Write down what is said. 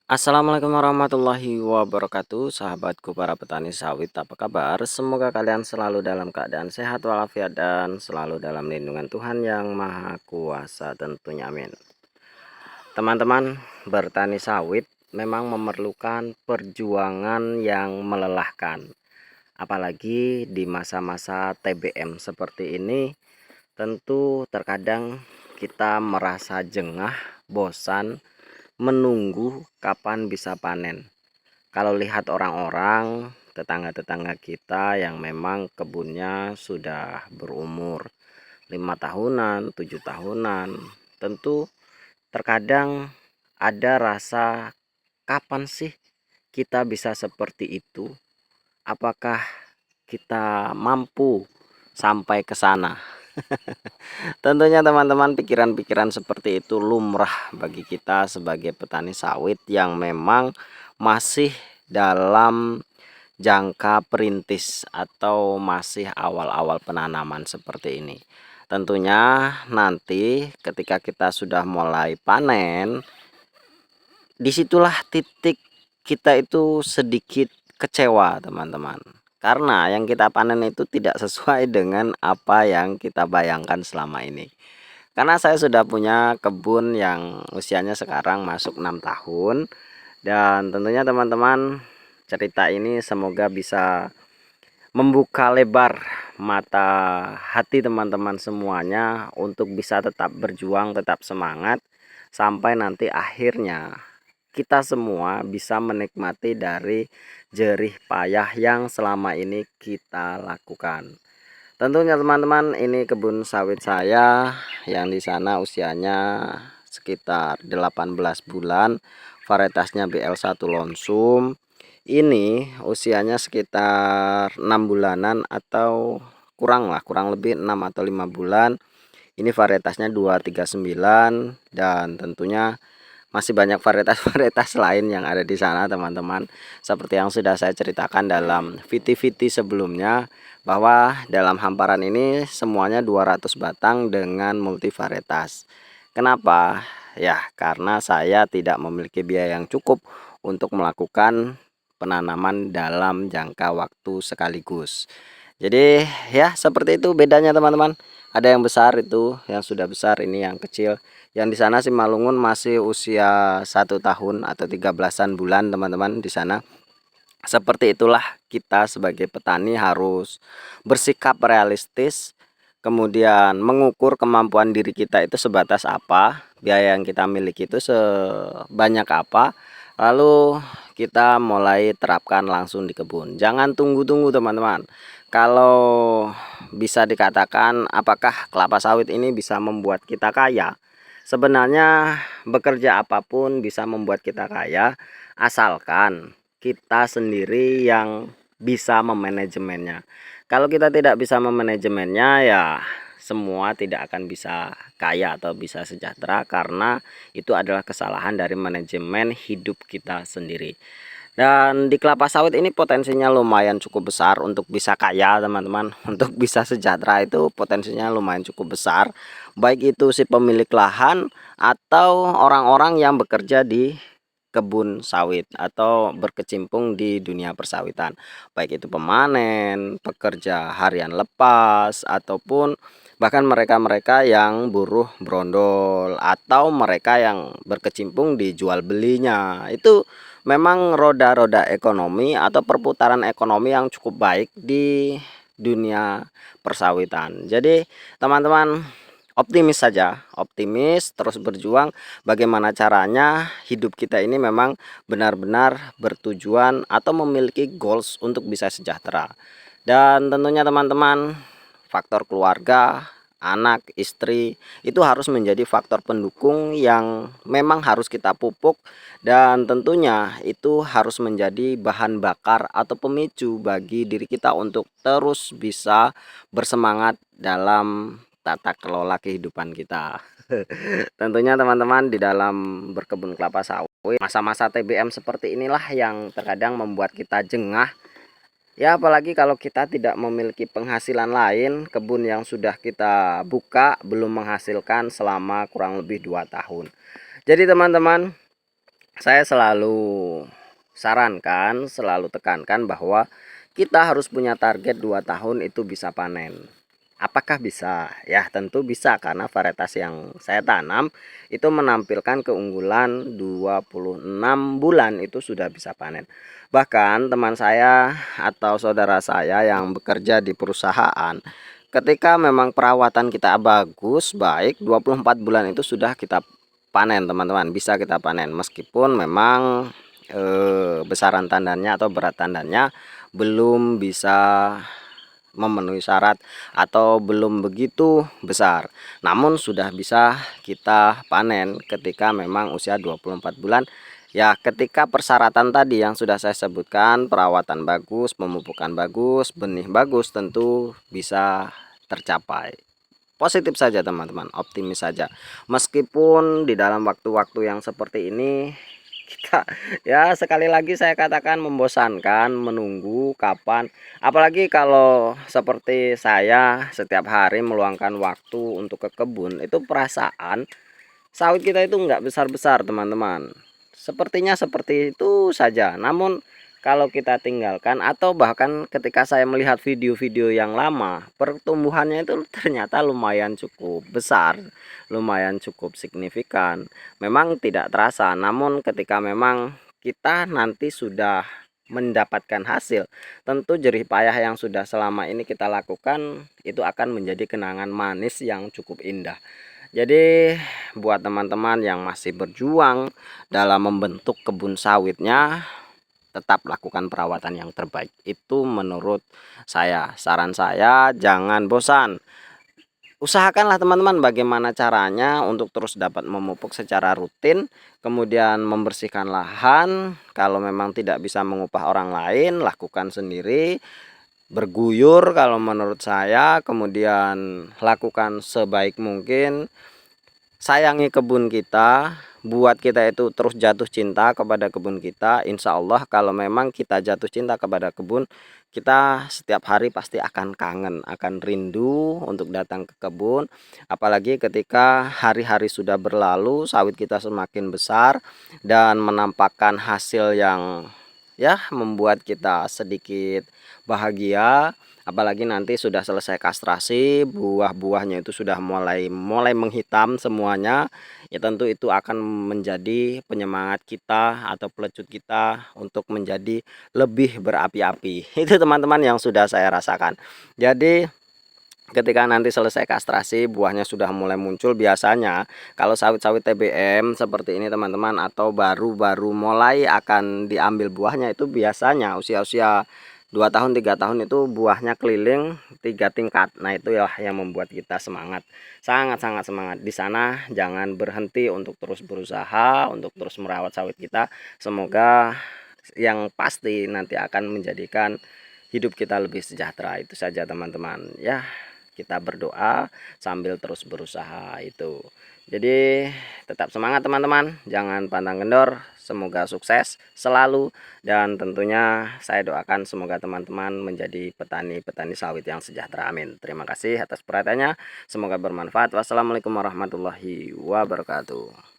Assalamualaikum warahmatullahi wabarakatuh, sahabatku para petani sawit, apa kabar? Semoga kalian selalu dalam keadaan sehat walafiat dan selalu dalam lindungan Tuhan Yang Maha Kuasa tentunya, amin. Teman-teman, bertani sawit memang memerlukan perjuangan yang melelahkan, apalagi di masa-masa TBM seperti ini. Tentu terkadang kita merasa jengah, bosan, menunggu kapan bisa panen. Kalau lihat orang-orang, tetangga-tetangga kita yang memang kebunnya sudah berumur 5 tahunan, 7 tahunan, tentu terkadang ada rasa kapan sih kita bisa seperti itu? Apakah kita mampu sampai ke sana? Tentunya teman-teman, pikiran-pikiran seperti itu lumrah bagi kita sebagai petani sawit yang memang masih dalam jangka perintis atau masih awal-awal penanaman seperti ini. Tentunya nanti ketika kita sudah mulai panen, disitulah titik kita itu sedikit kecewa teman-teman, karena yang kita panen itu tidak sesuai dengan apa yang kita bayangkan selama ini. Karena saya sudah punya kebun yang usianya sekarang masuk 6 tahun, dan tentunya teman-teman, cerita ini semoga bisa membuka lebar mata hati teman-teman semuanya untuk bisa tetap berjuang, tetap semangat sampai nanti akhirnya kita semua bisa menikmati dari jerih payah yang selama ini kita lakukan. Tentunya teman-teman, ini kebun sawit saya yang di sana usianya sekitar 18 bulan, varietasnya BL1 Lonsum. Ini usianya sekitar 6 bulanan atau kurang lah, kurang lebih 6 atau 5 bulan. Ini varietasnya 239, dan tentunya masih banyak varietas-varietas lain yang ada di sana teman-teman. Seperti yang sudah saya ceritakan dalam VT-VT sebelumnya, bahwa dalam hamparan ini semuanya 200 batang dengan multivarietas. Kenapa? Ya, karena saya tidak memiliki biaya yang cukup untuk melakukan penanaman dalam jangka waktu sekaligus. Jadi ya seperti itu bedanya teman-teman. Ada yang besar, itu yang sudah besar, ini yang kecil. Yang di sana Simalungun masih usia 1 tahun atau 13-an bulan teman-teman di sana. Seperti itulah kita sebagai petani harus bersikap realistis, kemudian mengukur kemampuan diri kita itu sebatas apa, biaya yang kita miliki itu sebanyak apa, lalu kita mulai terapkan langsung di kebun. Jangan tunggu-tunggu teman-teman. Kalau bisa dikatakan apakah kelapa sawit ini bisa membuat kita kaya? Sebenarnya bekerja apapun bisa membuat kita kaya, asalkan kita sendiri yang bisa memanajemennya. Kalau kita tidak bisa memanajemennya, ya semua tidak akan bisa kaya atau bisa sejahtera, karena itu adalah kesalahan dari manajemen hidup kita sendiri. Dan di kelapa sawit ini potensinya lumayan cukup besar untuk bisa kaya teman-teman. Untuk bisa sejahtera itu potensinya lumayan cukup besar, baik itu si pemilik lahan atau orang-orang yang bekerja di kebun sawit atau berkecimpung di dunia persawitan, baik itu pemanen, pekerja harian lepas, ataupun bahkan mereka-mereka yang buruh brondol atau mereka yang berkecimpung di jual belinya. Itu memang roda-roda ekonomi atau perputaran ekonomi yang cukup baik di dunia persawitan. Jadi teman-teman, optimis saja, optimis, terus berjuang. Bagaimana caranya hidup kita ini memang benar-benar bertujuan atau memiliki goals untuk bisa sejahtera. Dan tentunya teman-teman, faktor keluarga, anak, istri itu harus menjadi faktor pendukung yang memang harus kita pupuk, dan tentunya itu harus menjadi bahan bakar atau pemicu bagi diri kita untuk terus bisa bersemangat dalam tata kelola kehidupan kita. Tentunya teman-teman, di dalam berkebun kelapa sawit, masa-masa TBM seperti inilah yang terkadang membuat kita jengah. Ya, apalagi kalau kita tidak memiliki penghasilan lain, kebun yang sudah kita buka belum menghasilkan selama kurang lebih 2 tahun. Jadi teman-teman, saya selalu sarankan, selalu tekankan bahwa kita harus punya target 2 tahun itu bisa panen. Apakah bisa? Ya, tentu bisa karena varietas yang saya tanam itu menampilkan keunggulan 26 bulan itu sudah bisa panen. Bahkan teman saya atau saudara saya yang bekerja di perusahaan, ketika memang perawatan kita bagus, baik, 24 bulan itu sudah kita panen, teman-teman. Bisa kita panen meskipun memang besaran tandannya atau berat tandannya belum bisa memenuhi syarat atau belum begitu besar, namun sudah bisa kita panen ketika memang usia 24 bulan. Ya, ketika persyaratan tadi yang sudah saya sebutkan, perawatan bagus, pemupukan bagus, benih bagus, tentu bisa tercapai. Positif saja teman-teman, optimis saja. Meskipun di dalam waktu-waktu yang seperti ini kita, ya sekali lagi saya katakan, membosankan menunggu kapan, apalagi kalau seperti saya setiap hari meluangkan waktu untuk ke kebun, itu perasaan sawit kita itu nggak besar-besar teman-teman, sepertinya seperti itu saja. Namun kalau kita tinggalkan atau bahkan ketika saya melihat video-video yang lama, pertumbuhannya itu ternyata lumayan cukup besar, lumayan cukup signifikan. Memang tidak terasa, namun ketika memang kita nanti sudah mendapatkan hasil, tentu jerih payah yang sudah selama ini kita lakukan itu akan menjadi kenangan manis yang cukup indah. Jadi buat teman-teman yang masih berjuang dalam membentuk kebun sawitnya, tetap lakukan perawatan yang terbaik. Itu menurut saya. Saran saya, jangan bosan. Usahakanlah teman-teman bagaimana caranya untuk terus dapat memupuk secara rutin, kemudian membersihkan lahan. Kalau memang tidak bisa mengupah orang lain, lakukan sendiri. Berguyur kalau menurut saya, kemudian lakukan sebaik mungkin. Sayangi kebun kita, buat kita itu terus jatuh cinta kepada kebun kita. Insya Allah kalau memang kita jatuh cinta kepada kebun, kita setiap hari pasti akan kangen, akan rindu untuk datang ke kebun. Apalagi ketika hari-hari sudah berlalu, sawit kita semakin besar dan menampakkan hasil yang ya membuat kita sedikit bahagia. Apalagi nanti sudah selesai kastrasi, buah-buahnya itu sudah mulai menghitam semuanya, ya tentu itu akan menjadi penyemangat kita atau pelecut kita untuk menjadi lebih berapi-api. Itu teman-teman yang sudah saya rasakan. Jadi ketika nanti selesai kastrasi, buahnya sudah mulai muncul. Biasanya kalau sawit-sawit TBM seperti ini teman-teman, atau baru-baru mulai akan diambil buahnya, itu biasanya usia-usia 2 tahun 3 tahun itu buahnya keliling 3 tingkat. Nah itu ya yang membuat kita semangat, sangat-sangat semangat. Di sana jangan berhenti untuk terus berusaha, untuk terus merawat sawit kita. Semoga yang pasti nanti akan menjadikan hidup kita lebih sejahtera. Itu saja teman-teman ya, kita berdoa sambil terus berusaha itu. Jadi tetap semangat teman-teman, jangan pantang kendor, semoga sukses selalu, dan tentunya saya doakan semoga teman-teman menjadi petani-petani sawit yang sejahtera, amin. Terima kasih atas perhatiannya, semoga bermanfaat. Wassalamualaikum warahmatullahi wabarakatuh.